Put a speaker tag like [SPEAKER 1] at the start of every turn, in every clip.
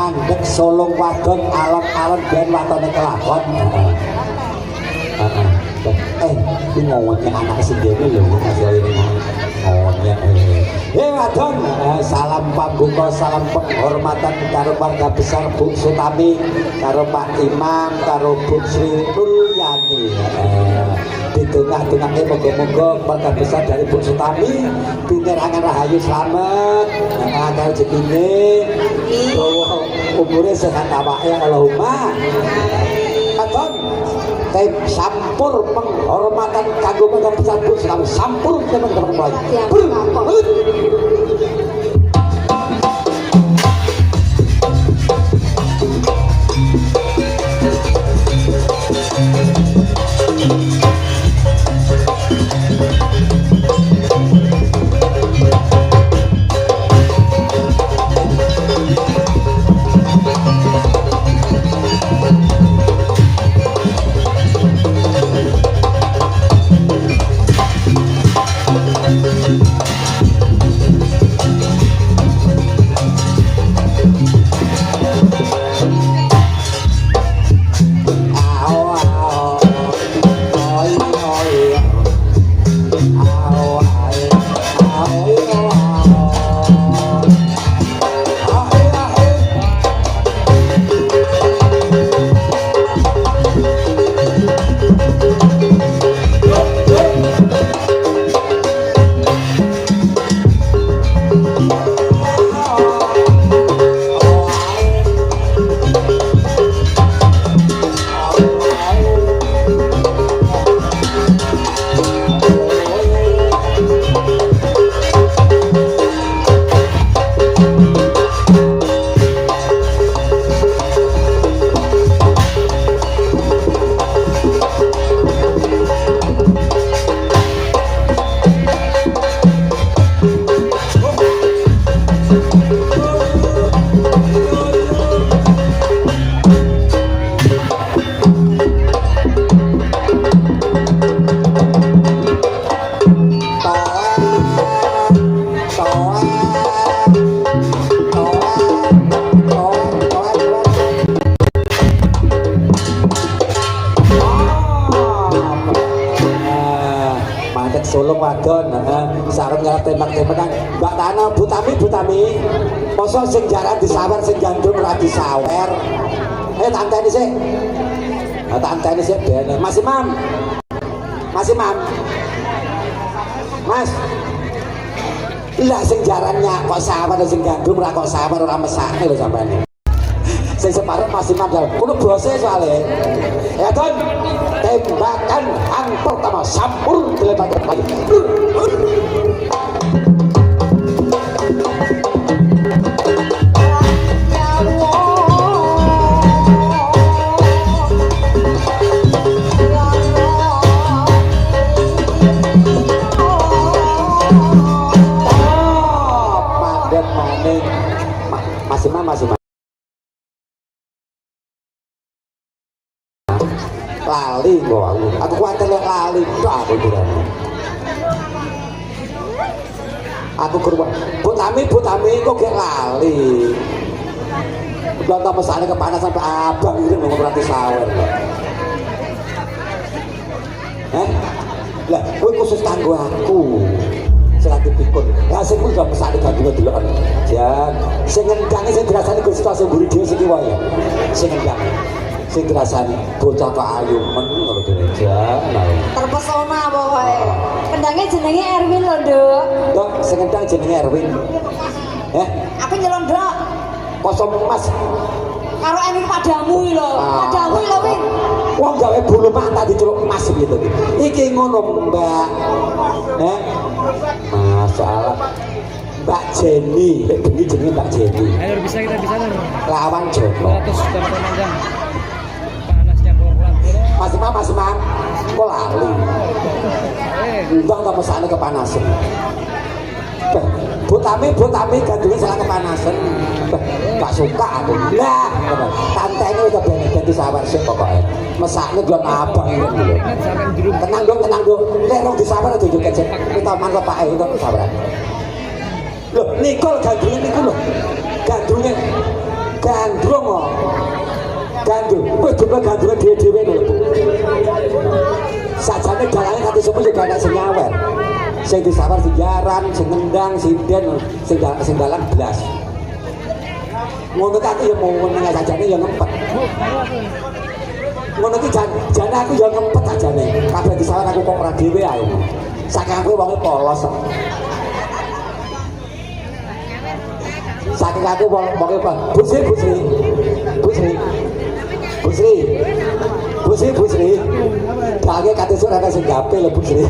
[SPEAKER 1] mandek solong wadon alon-alon ben watone kelakon. Ini ngomongnya anak sendiri lho masalah ini ngomongnya wadon salam pambuka salam penghormatan karo warga besar Bu Sutami karo Pak Imam karo Bu Sri Nuryani di tengah-tengahnya moga-moga warga besar dari Bu Sutami pinerangan rahayu selamat karo jekine umurnya sehat awake Allahumma wadon sampur penghormatan kanggo warga besar Bu Sutami sampur teman-teman mulai Solong wadon sareng ngarep tembak-tembakan Mbak Tana Bu Tami mosok sing jaran disawer sing gandrung ora disawer tanteni sik ben Mas Imam Mas lah sing jarannya kok sawer sing gandrung ora kok sawer ora mesake lho sampean sing separuh Mas Imam kudu brose soalnya ya Don tembakan hang pertama sampur dilemparkan lagi padat maning Mas Imam lali kok aku kuatir lali aku kurban Bu Tami kok gak lali udah mesane kepanasan sampai abang ini ngomong berarti sawer lah kuwi khusus kanggo aku selagi pikun lah sing kuwi udah mesane gandungan deloken jan sing ngendang sing dirasani Gusti Allah mburi dhewe sing wae sing ngendang sing dirasani bocah kok ayu men ngono dhewe jan terpesona pokoke kendangnya jenenge Erwin lho Nduk Nduk sing ngendang jenenge Erwin aku nyelon Nduk kosong Mas karo Erwin padamu lho Win wong gawe bulu mata diceluk emas gitu iki ngono Mbak masalah Mbak Jenny ini jenenge Mbak Jenny ayo bisa lawan Joko terus panjang panasnya pelan-pelan Mas Imam kok lali undang tak mesane kepanasan Bu Tami gandulnya salah kepanasan gak suka aku lah tantenya udah bener-bener disawar sih pokoknya mesaknya belum abang tenang dong lerong disawar itu juga kita mangga Pak itu sabaran loh Nikol gandulnya niku loh gandulnya kowe gandrungan dhewe-dhewe lho Bu. Sajane dalane kate sepuh juga ana sing nyawer. Sing disawar sijaran, sing nendang, sinden, sing dalang blas. Ngono kate ya mau nang sajane ya ngempet. Ngono ki jane aku ya ngempet ajane. Kabeh disawar aku kok ora dhewe ae. Saking aku wonge polos. Saking aku wonge Busri. Kage kate sok ana sing gape lho Busri.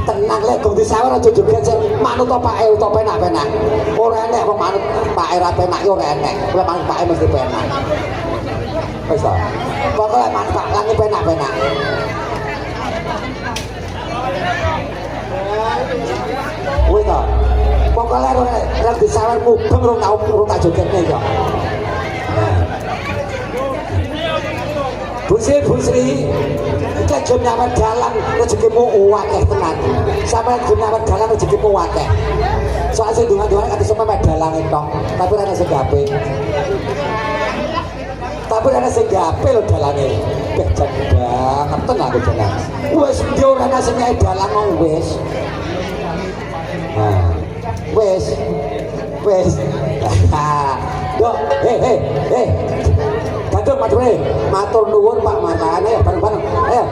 [SPEAKER 1] Tenang lek gong disawar aja joget sik manut pake utawa penak-penak. Ora enek wong manut pake ra penak yo ora enek. Lek manut pake mesti penak. Wis ta. Pokoke manfaat lan penak-penak. Wis ta. Pokoke rek disawar mubeng rong tak jogetne yo. Busri, kita jam nyawar dalang rezekimu akeh tenan. Sampeyan jam nyawar dalang rezekimu akeh. Soale sing dungan-dungan kate sampe dalang tok, tapi ora sing gape. Tapi ora sing gape lho dalange. Beh banget tenan aku dalang. Wis yo ora ana sing dalang wis. Nah, wis. Yo, hei. Matur nuwun Pak Marlan ya bareng-bareng. Ayo.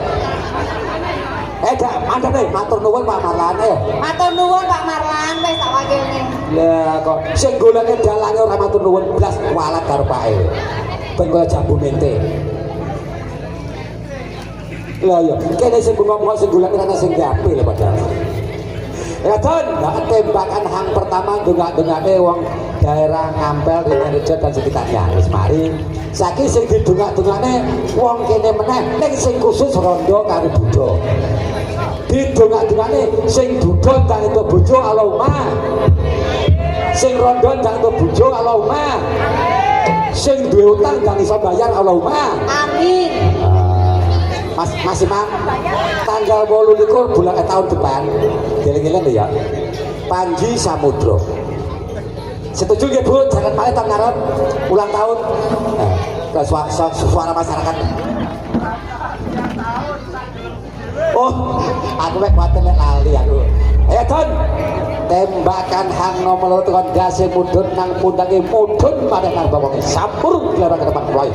[SPEAKER 1] Dak mantep nih, matur nuwun Pak Marlan ya.
[SPEAKER 2] Matur nuwun Pak Marlan wis tak wakilne.
[SPEAKER 1] Lah kok sing goleke dalange ora matur nuwun blas walat karo pake. Ben kaya jambu mente. Lah yo, kene sing ngomong sing goleke ana sing gape lho padahal. Ya Don, tembakan hang pertama dongak-dongake wong daerah Ngampel, Rejo dan sekitarnya. Wis mari. Saiki sing didongak-dongakne wong kene meneh ning sing khusus rondo karo Buddha. Didongak-dongakne sing Buddha tak itu bojo Allahumma. Sing rondo tak itu bojo Allahumma. Sing duwe utang gak iso bayar Allahumma.
[SPEAKER 2] Amin.
[SPEAKER 1] Mas Imam, tanggal 28 bulan tahun depan, geleng-geleng ya, Panji Samudro. Setuju ya Bu, jangan malah tahun ngarep ulang tahun. Nah, suara masyarakat. Oh, aku mek kuatir nek lali aku. Ayo Don, tembakan hang nomor loro tekan dase mudhun nang pundange mudhun pada nang bawang sampur kelapa ke depan mulai.